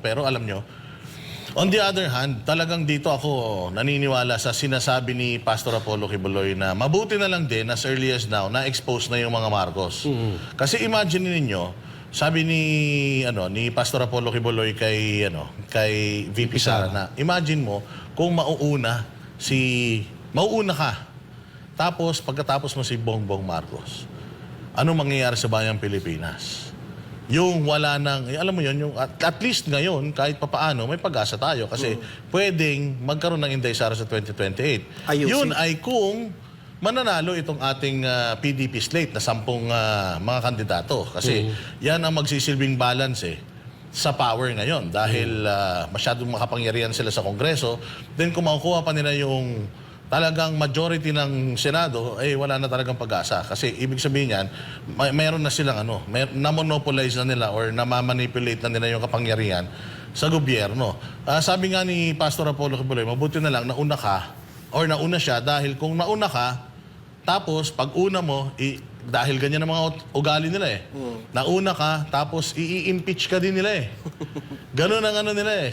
Pero alam nyo, on the other hand, talagang dito ako naniniwala sa sinasabi ni Pastor Apollo Kibuloy na mabuti na lang din as early as now na-expose na yung mga Marcos. Kasi imagine ninyo, sabi ni Pastor Apollo Kibuloy kay VP Sara na imagine mo kung mauuna ka tapos pagkatapos mo si Bongbong Marcos. Ano mangyayari sa bayang Pilipinas? Yung wala nang, alam mo yun, yung at least ngayon, kahit papaano, may pag-asa tayo. Kasi pwedeng magkaroon ng Inday Sara sa 2028. Yun ay kung mananalo itong ating PDP slate na 10 mga kandidato. Kasi yan ang magsisilbing balance sa power ngayon. Dahil masyadong makapangyarihan sila sa Kongreso. Then kung makukuha pa nila yung talagang majority ng Senado, wala na talagang pag-asa. Kasi ibig sabihin yan, mayroon na silang na-monopolize na nila or na-manipulate na nila yung kapangyarihan sa gobyerno. Sabi nga ni Pastor Apollo Kibuloy, mabuti na lang nauna ka or nauna siya dahil kung nauna ka, tapos pag una mo, dahil ganyan ang mga ugali nila nauna ka, tapos i-impeach ka din nila Ganun ang nila